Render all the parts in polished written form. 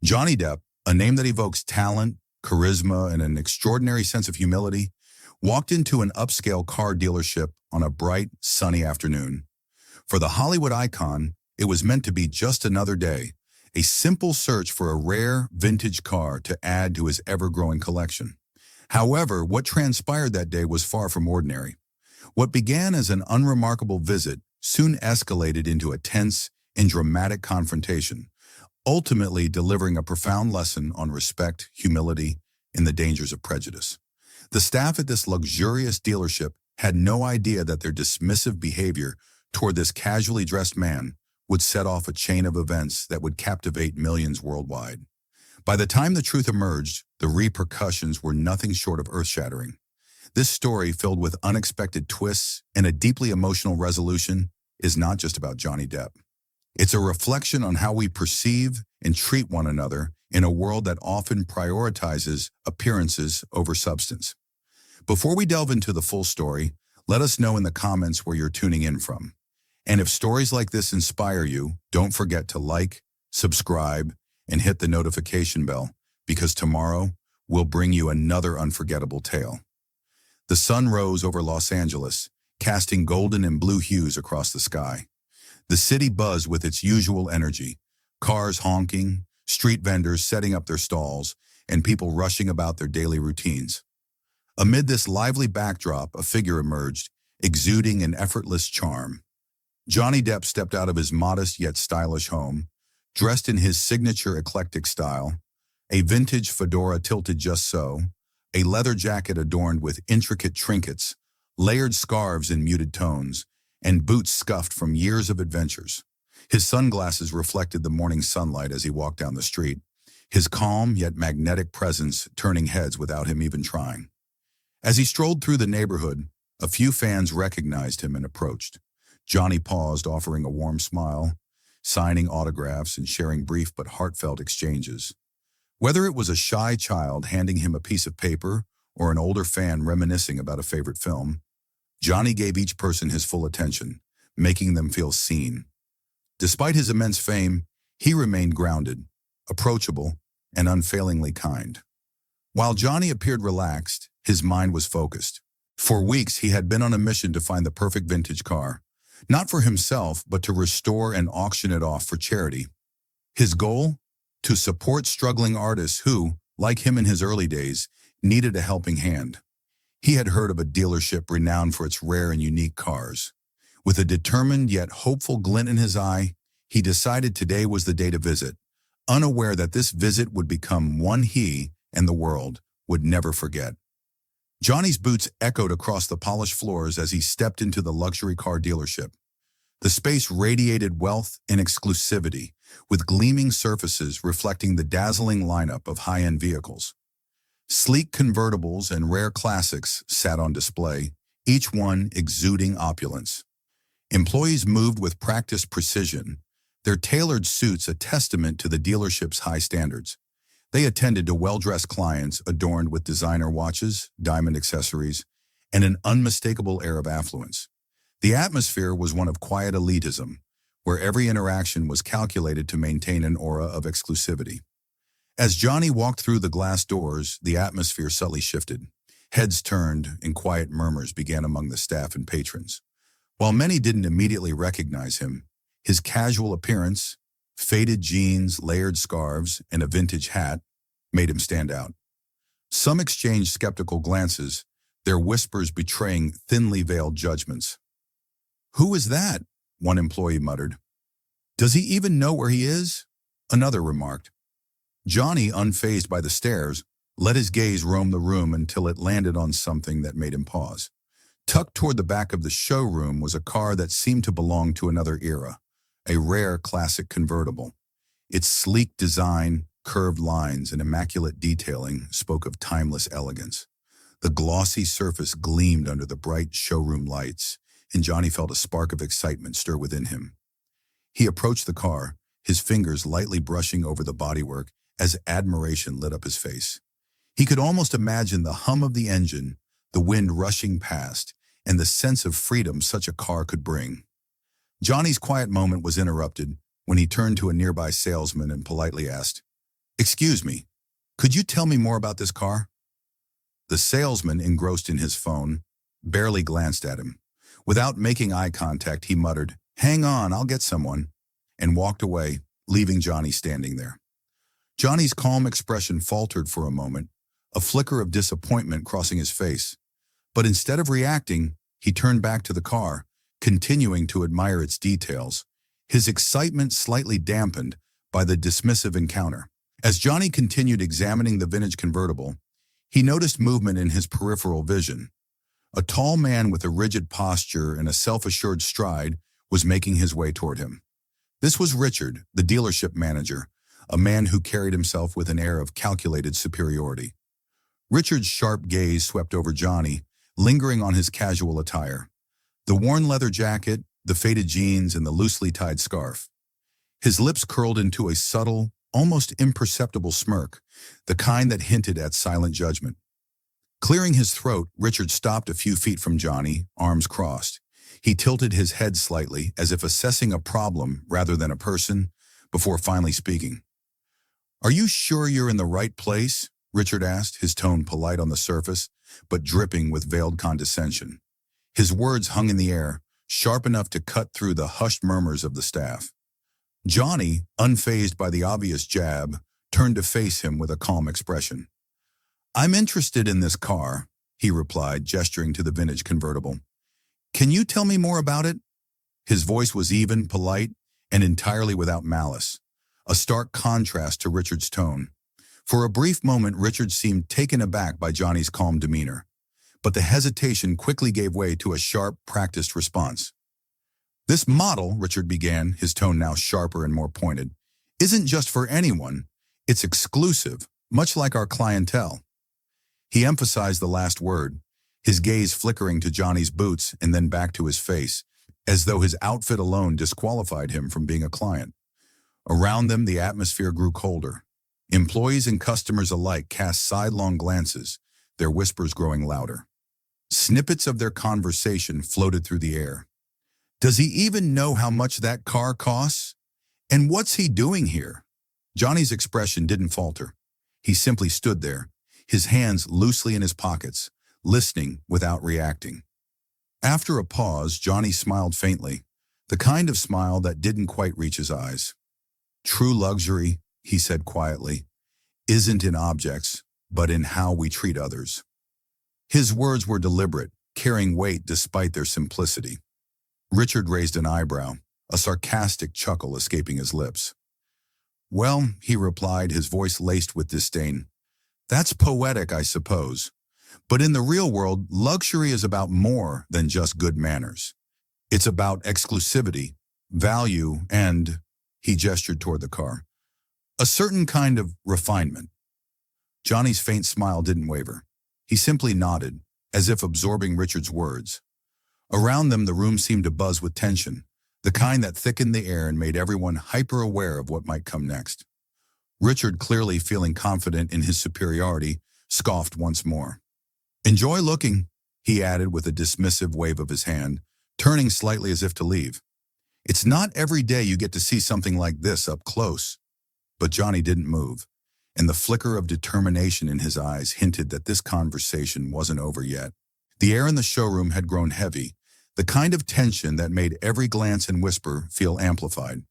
Johnny Depp, a name that evokes talent, charisma, and an extraordinary sense of humility, walked into an upscale car dealership on a bright, sunny afternoon. For the Hollywood icon, it was meant to be just another day, a simple search for a rare, vintage car to add to his ever-growing collection. However, what transpired that day was far from ordinary. What began as an unremarkable visit soon escalated into a tense and dramatic confrontation, ultimately delivering a profound lesson on respect, humility, and the dangers of prejudice. The staff at this luxurious dealership had no idea that their dismissive behavior toward this casually dressed man would set off a chain of events that would captivate millions worldwide. By the time the truth emerged, the repercussions were nothing short of earth-shattering. This story, filled with unexpected twists and a deeply emotional resolution, is not just about Johnny Depp. It's a reflection on how we perceive and treat one another in a world that often prioritizes appearances over substance. Before we delve into the full story, let us know in the comments where you're tuning in from. And if stories like this inspire you, don't forget to like, subscribe, and hit the notification bell, because tomorrow we'll bring you another unforgettable tale. The sun rose over Los Angeles, casting golden and blue hues across the sky. The city buzzed with its usual energy, cars honking, street vendors setting up their stalls, and people rushing about their daily routines. Amid this lively backdrop, a figure emerged, exuding an effortless charm. Johnny Depp stepped out of his modest yet stylish home, dressed in his signature eclectic style, a vintage fedora tilted just so, a leather jacket adorned with intricate trinkets, layered scarves in muted tones, and boots scuffed from years of adventures. His sunglasses reflected the morning sunlight as he walked down the street, his calm yet magnetic presence turning heads without him even trying. As he strolled through the neighborhood, a few fans recognized him and approached. Johnny paused, offering a warm smile, signing autographs and sharing brief but heartfelt exchanges. Whether it was a shy child handing him a piece of paper or an older fan reminiscing about a favorite film, Johnny gave each person his full attention, making them feel seen. Despite his immense fame, he remained grounded, approachable, and unfailingly kind. While Johnny appeared relaxed, his mind was focused. For weeks, he had been on a mission to find the perfect vintage car, not for himself, but to restore and auction it off for charity. His goal? To support struggling artists who, like him in his early days, needed a helping hand. He had heard of a dealership renowned for its rare and unique cars. With a determined yet hopeful glint in his eye, he decided today was the day to visit, unaware that this visit would become one he and the world would never forget. Johnny's boots echoed across the polished floors as he stepped into the luxury car dealership. The space radiated wealth and exclusivity, with gleaming surfaces reflecting the dazzling lineup of high-end vehicles. Sleek convertibles and rare classics sat on display, each one exuding opulence. Employees moved with practiced precision, their tailored suits a testament to the dealership's high standards. They attended to well-dressed clients adorned with designer watches, diamond accessories, and an unmistakable air of affluence. The atmosphere was one of quiet elitism, where every interaction was calculated to maintain an aura of exclusivity. As Johnny walked through the glass doors, the atmosphere subtly shifted. Heads turned and quiet murmurs began among the staff and patrons. While many didn't immediately recognize him, his casual appearance, faded jeans, layered scarves, and a vintage hat made him stand out. Some exchanged skeptical glances, their whispers betraying thinly veiled judgments. "Who is that?" one employee muttered. "Does he even know where he is?" another remarked. Johnny, unfazed by the stares, let his gaze roam the room until it landed on something that made him pause. Tucked toward the back of the showroom was a car that seemed to belong to another era, a rare classic convertible. Its sleek design, curved lines, and immaculate detailing spoke of timeless elegance. The glossy surface gleamed under the bright showroom lights, and Johnny felt a spark of excitement stir within him. He approached the car, his fingers lightly brushing over the bodywork as admiration lit up his face. He could almost imagine the hum of the engine, the wind rushing past, and the sense of freedom such a car could bring. Johnny's quiet moment was interrupted when he turned to a nearby salesman and politely asked, "Excuse me, could you tell me more about this car?" The salesman, engrossed in his phone, barely glanced at him. Without making eye contact, he muttered, "Hang on, I'll get someone," and walked away, leaving Johnny standing there. Johnny's calm expression faltered for a moment, a flicker of disappointment crossing his face. But instead of reacting, he turned back to the car, continuing to admire its details, his excitement slightly dampened by the dismissive encounter. As Johnny continued examining the vintage convertible, he noticed movement in his peripheral vision. A tall man with a rigid posture and a self-assured stride was making his way toward him. This was Richard, the dealership manager, a man who carried himself with an air of calculated superiority. Richard's sharp gaze swept over Johnny, lingering on his casual attire. The worn leather jacket, the faded jeans, and the loosely tied scarf. His lips curled into a subtle, almost imperceptible smirk, the kind that hinted at silent judgment. Clearing his throat, Richard stopped a few feet from Johnny, arms crossed. He tilted his head slightly, as if assessing a problem rather than a person, before finally speaking. "Are you sure you're in the right place?" Richard asked, his tone polite on the surface, but dripping with veiled condescension. His words hung in the air, sharp enough to cut through the hushed murmurs of the staff. Johnny, unfazed by the obvious jab, turned to face him with a calm expression. "I'm interested in this car," he replied, gesturing to the vintage convertible. "Can you tell me more about it?" His voice was even, polite, and entirely without malice, a stark contrast to Richard's tone. For a brief moment, Richard seemed taken aback by Johnny's calm demeanor, but the hesitation quickly gave way to a sharp, practiced response. "This model," Richard began, his tone now sharper and more pointed, "isn't just for anyone. It's exclusive, much like our clientele." He emphasized the last word, his gaze flickering to Johnny's boots and then back to his face, as though his outfit alone disqualified him from being a client. Around them, the atmosphere grew colder. Employees and customers alike cast sidelong glances, their whispers growing louder. Snippets of their conversation floated through the air. "Does he even know how much that car costs? And what's he doing here?" Johnny's expression didn't falter. He simply stood there, his hands loosely in his pockets, listening without reacting. After a pause, Johnny smiled faintly, the kind of smile that didn't quite reach his eyes. "True luxury," he said quietly, "isn't in objects, but in how we treat others." His words were deliberate, carrying weight despite their simplicity. Richard raised an eyebrow, a sarcastic chuckle escaping his lips. "Well," he replied, his voice laced with disdain, "that's poetic, I suppose. But in the real world, luxury is about more than just good manners. It's about exclusivity, value, and," he gestured toward the car, "a certain kind of refinement." Johnny's faint smile didn't waver. He simply nodded, as if absorbing Richard's words. Around them, the room seemed to buzz with tension, the kind that thickened the air and made everyone hyper-aware of what might come next. Richard, clearly feeling confident in his superiority, scoffed once more. "Enjoy looking," he added with a dismissive wave of his hand, turning slightly as if to leave. "It's not every day you get to see something like this up close." But Johnny didn't move, and the flicker of determination in his eyes hinted that this conversation wasn't over yet. The air in the showroom had grown heavy, the kind of tension that made every glance and whisper feel amplified.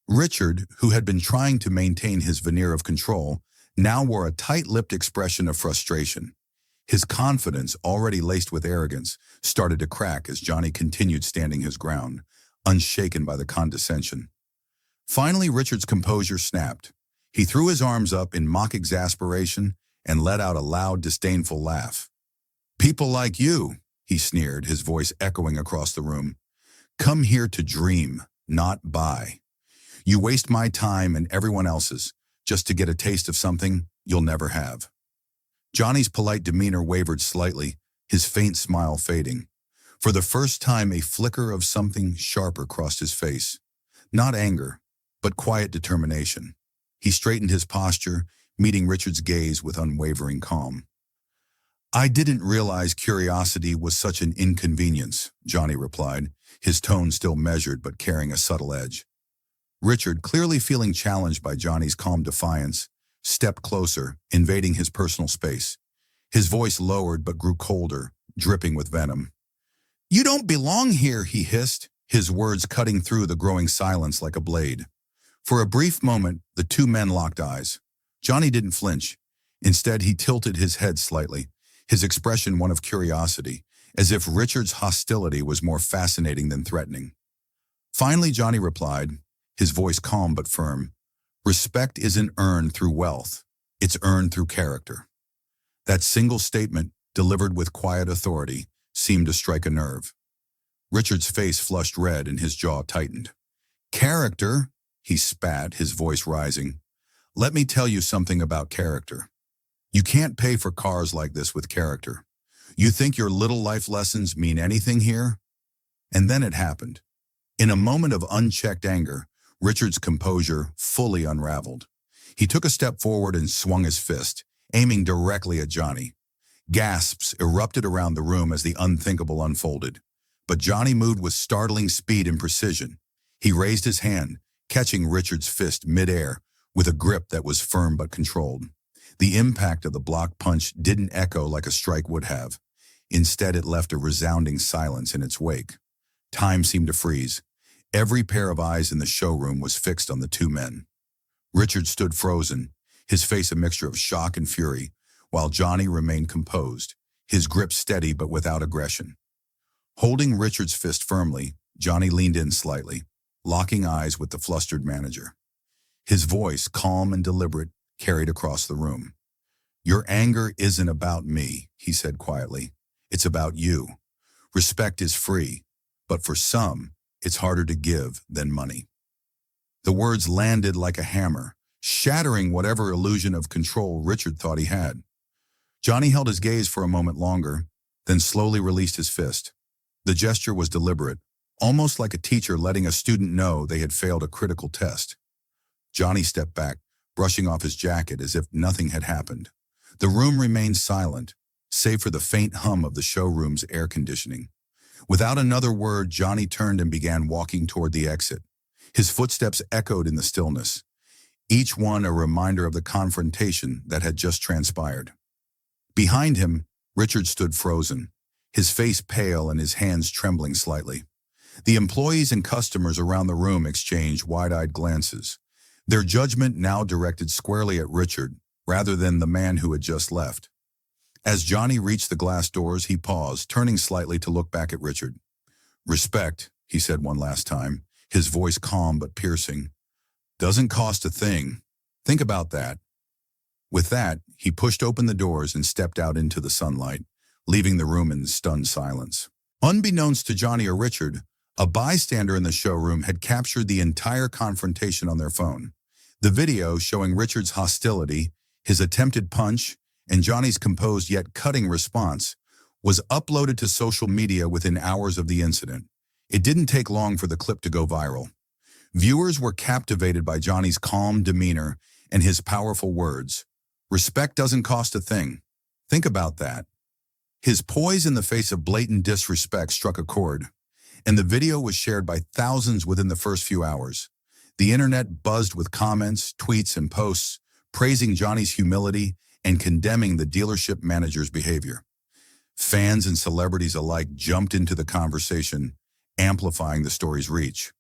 Richard, who had been trying to maintain his veneer of control, now wore a tight-lipped expression of frustration. His confidence, already laced with arrogance, started to crack as Johnny continued standing his ground, unshaken by the condescension. Finally, Richard's composure snapped. He threw his arms up in mock exasperation and let out a loud, disdainful laugh. "People like you," he sneered, his voice echoing across the room, "come here to dream, not buy. You waste my time and everyone else's just to get a taste of something you'll never have." Johnny's polite demeanor wavered slightly, his faint smile fading. For the first time, a flicker of something sharper crossed his face. Not anger, but quiet determination. He straightened his posture, meeting Richard's gaze with unwavering calm. "I didn't realize curiosity was such an inconvenience," Johnny replied, his tone still measured but carrying a subtle edge. Richard, clearly feeling challenged by Johnny's calm defiance, stepped closer, invading his personal space. His voice lowered but grew colder, dripping with venom. "You don't belong here," he hissed, his words cutting through the growing silence like a blade. For a brief moment, the two men locked eyes. Johnny didn't flinch. Instead, he tilted his head slightly, his expression one of curiosity, as if Richard's hostility was more fascinating than threatening. Finally, Johnny replied, his voice calm but firm, "Respect isn't earned through wealth. It's earned through character." That single statement, delivered with quiet authority, seemed to strike a nerve. Richard's face flushed red and his jaw tightened. "Character?" he spat, his voice rising. "Let me tell you something about character. You can't pay for cars like this with character. You think your little life lessons mean anything here?" And then it happened. In a moment of unchecked anger, Richard's composure fully unraveled. He took a step forward and swung his fist, aiming directly at Johnny. Gasps erupted around the room as the unthinkable unfolded. But Johnny moved with startling speed and precision. He raised his hand, catching Richard's fist midair with a grip that was firm but controlled. The impact of the block punch didn't echo like a strike would have. Instead, it left a resounding silence in its wake. Time seemed to freeze. Every pair of eyes in the showroom was fixed on the two men. Richard stood frozen, his face a mixture of shock and fury, while Johnny remained composed, his grip steady but without aggression. Holding Richard's fist firmly, Johnny leaned in slightly, locking eyes with the flustered manager. His voice, calm and deliberate, carried across the room. "Your anger isn't about me," he said quietly. "It's about you. Respect is free, but for some, it's harder to give than money." The words landed like a hammer, shattering whatever illusion of control Richard thought he had. Johnny held his gaze for a moment longer, then slowly released his fist. The gesture was deliberate, almost like a teacher letting a student know they had failed a critical test. Johnny stepped back, brushing off his jacket as if nothing had happened. The room remained silent, save for the faint hum of the showroom's air conditioning. Without another word, Johnny turned and began walking toward the exit. His footsteps echoed in the stillness, each one a reminder of the confrontation that had just transpired. Behind him, Richard stood frozen, his face pale and his hands trembling slightly. The employees and customers around the room exchanged wide-eyed glances, their judgment now directed squarely at Richard, rather than the man who had just left. As Johnny reached the glass doors, he paused, turning slightly to look back at Richard. "Respect," he said one last time, his voice calm but piercing. "Doesn't cost a thing. Think about that." With that, he pushed open the doors and stepped out into the sunlight, leaving the room in stunned silence. Unbeknownst to Johnny or Richard, a bystander in the showroom had captured the entire confrontation on their phone. The video showing Richard's hostility, his attempted punch, and Johnny's composed yet cutting response was uploaded to social media within hours of the incident. It didn't take long for the clip to go viral. Viewers were captivated by Johnny's calm demeanor and his powerful words. "Respect doesn't cost a thing. Think about that." His poise in the face of blatant disrespect struck a chord, and the video was shared by thousands within the first few hours. The internet buzzed with comments, tweets, and posts, praising Johnny's humility and condemning the dealership manager's behavior. Fans and celebrities alike jumped into the conversation, amplifying the story's reach.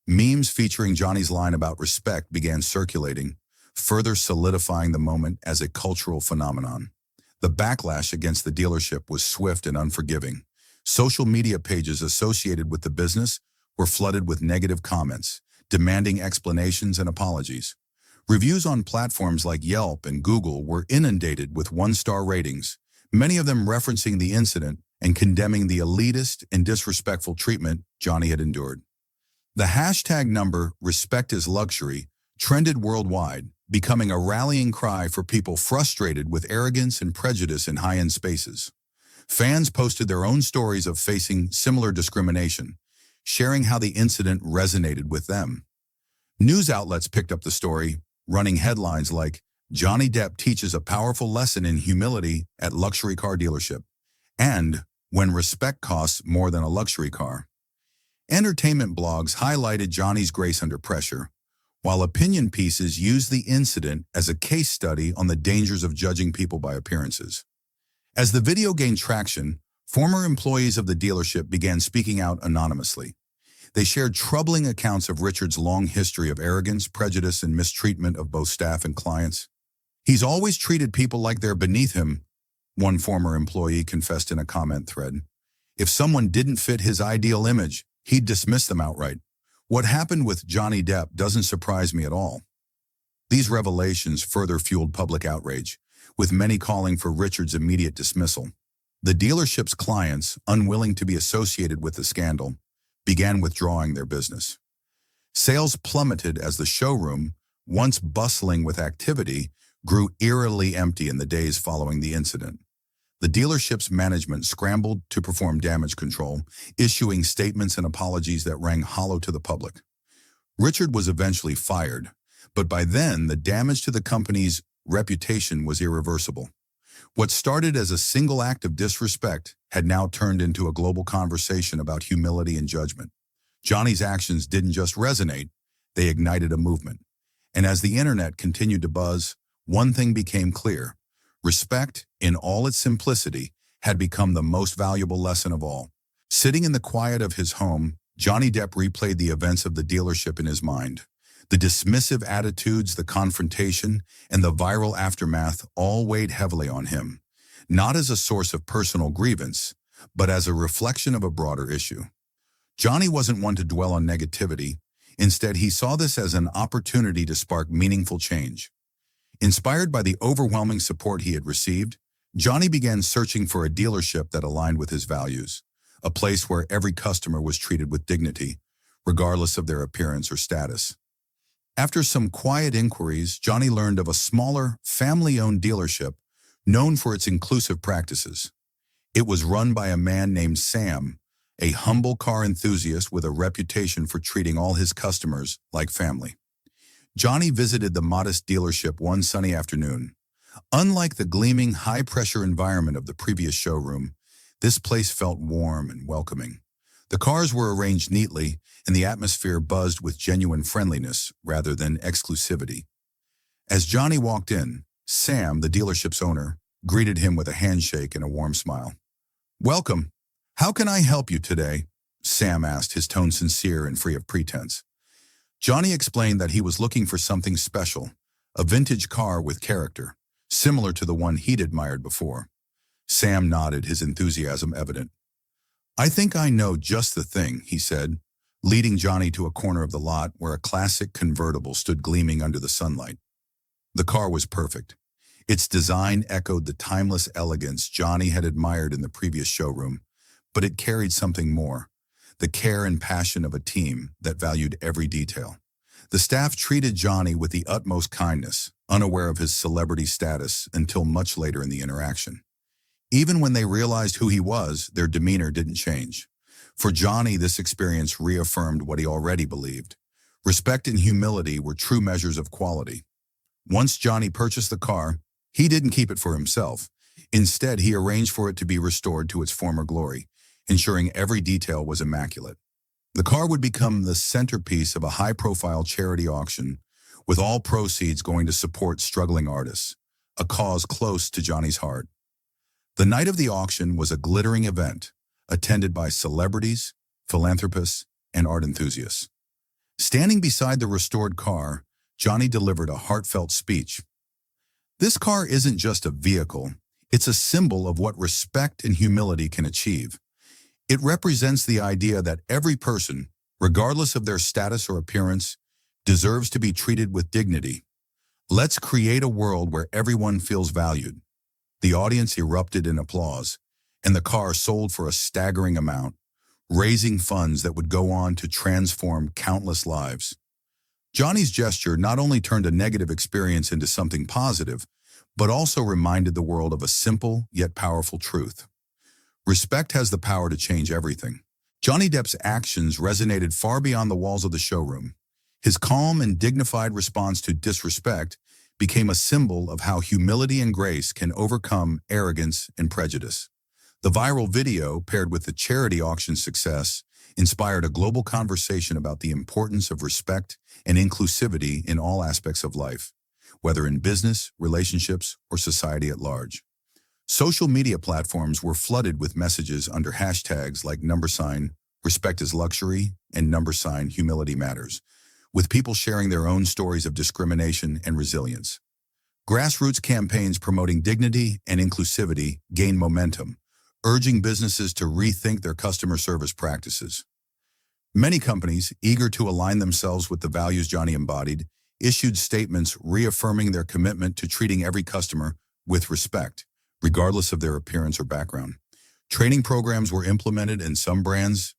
Memes featuring Johnny's line about respect began circulating, further solidifying the moment as a cultural phenomenon. The backlash against the dealership was swift and unforgiving. Social media pages associated with the business were flooded with negative comments, demanding explanations and apologies. Reviews on platforms like Yelp and Google were inundated with one-star ratings, many of them referencing the incident and condemning the elitist and disrespectful treatment Johnny had endured. The hashtag number "Respect is Luxury" trended worldwide, becoming a rallying cry for people frustrated with arrogance and prejudice in high-end spaces. Fans posted their own stories of facing similar discrimination, sharing how the incident resonated with them. News outlets picked up the story, running headlines like, "Johnny Depp teaches a powerful lesson in humility at luxury car dealership," and "When respect costs more than a luxury car." Entertainment blogs highlighted Johnny's grace under pressure, while opinion pieces used the incident as a case study on the dangers of judging people by appearances. As the video gained traction, former employees of the dealership began speaking out anonymously. They shared troubling accounts of Richard's long history of arrogance, prejudice, and mistreatment of both staff and clients. "He's always treated people like they're beneath him," one former employee confessed in a comment thread. "If someone didn't fit his ideal image, he'd dismiss them outright. What happened with Johnny Depp doesn't surprise me at all." These revelations further fueled public outrage, with many calling for Richard's immediate dismissal. The dealership's clients, unwilling to be associated with the scandal, began withdrawing their business. Sales plummeted as the showroom, once bustling with activity, grew eerily empty in the days following the incident. The dealership's management scrambled to perform damage control, issuing statements and apologies that rang hollow to the public. Richard was eventually fired, but by then the damage to the company's reputation was irreversible. What started as a single act of disrespect had now turned into a global conversation about humility and judgment. Johnny's actions didn't just resonate, they ignited a movement. And as the internet continued to buzz, one thing became clear: respect, in all its simplicity, had become the most valuable lesson of all. Sitting in the quiet of his home, Johnny Depp replayed the events of the dealership in his mind. The dismissive attitudes, the confrontation, and the viral aftermath all weighed heavily on him, not as a source of personal grievance, but as a reflection of a broader issue. Johnny wasn't one to dwell on negativity. Instead, he saw this as an opportunity to spark meaningful change. Inspired by the overwhelming support he had received, Johnny began searching for a dealership that aligned with his values, a place where every customer was treated with dignity, regardless of their appearance or status. After some quiet inquiries, Johnny learned of a smaller, family-owned dealership known for its inclusive practices. It was run by a man named Sam, a humble car enthusiast with a reputation for treating all his customers like family. Johnny visited the modest dealership one sunny afternoon. Unlike the gleaming, high-pressure environment of the previous showroom, this place felt warm and welcoming. The cars were arranged neatly, and the atmosphere buzzed with genuine friendliness rather than exclusivity. As Johnny walked in, Sam, the dealership's owner, greeted him with a handshake and a warm smile. "Welcome. How can I help you today?" Sam asked, his tone sincere and free of pretense. Johnny explained that he was looking for something special, a vintage car with character, similar to the one he'd admired before. Sam nodded, his enthusiasm evident. "I think I know just the thing," he said, leading Johnny to a corner of the lot where a classic convertible stood gleaming under the sunlight. The car was perfect. Its design echoed the timeless elegance Johnny had admired in the previous showroom, but it carried something more: the care and passion of a team that valued every detail. The staff treated Johnny with the utmost kindness, unaware of his celebrity status until much later in the interaction. Even when they realized who he was, their demeanor didn't change. For Johnny, this experience reaffirmed what he already believed. Respect and humility were true measures of quality. Once Johnny purchased the car, he didn't keep it for himself. Instead, he arranged for it to be restored to its former glory, ensuring every detail was immaculate. The car would become the centerpiece of a high-profile charity auction, with all proceeds going to support struggling artists, a cause close to Johnny's heart. The night of the auction was a glittering event, attended by celebrities, philanthropists, and art enthusiasts. Standing beside the restored car, Johnny delivered a heartfelt speech. "This car isn't just a vehicle, it's a symbol of what respect and humility can achieve. It represents the idea that every person, regardless of their status or appearance, deserves to be treated with dignity. Let's create a world where everyone feels valued." The audience erupted in applause, and the car sold for a staggering amount, raising funds that would go on to transform countless lives. Johnny's gesture not only turned a negative experience into something positive, but also reminded the world of a simple yet powerful truth. Respect has the power to change everything. Johnny Depp's actions resonated far beyond the walls of the showroom. His calm and dignified response to disrespect became a symbol of how humility and grace can overcome arrogance and prejudice. The viral video, paired with the charity auction success, inspired a global conversation about the importance of respect and inclusivity in all aspects of life, whether in business, relationships, or society at large. Social media platforms were flooded with messages under hashtags like #respect is luxury and #humility matters, with people sharing their own stories of discrimination and resilience. Grassroots campaigns promoting dignity and inclusivity gained momentum, urging businesses to rethink their customer service practices. Many companies, eager to align themselves with the values Johnny embodied, issued statements reaffirming their commitment to treating every customer with respect, regardless of their appearance or background. Training programs were implemented, and some brands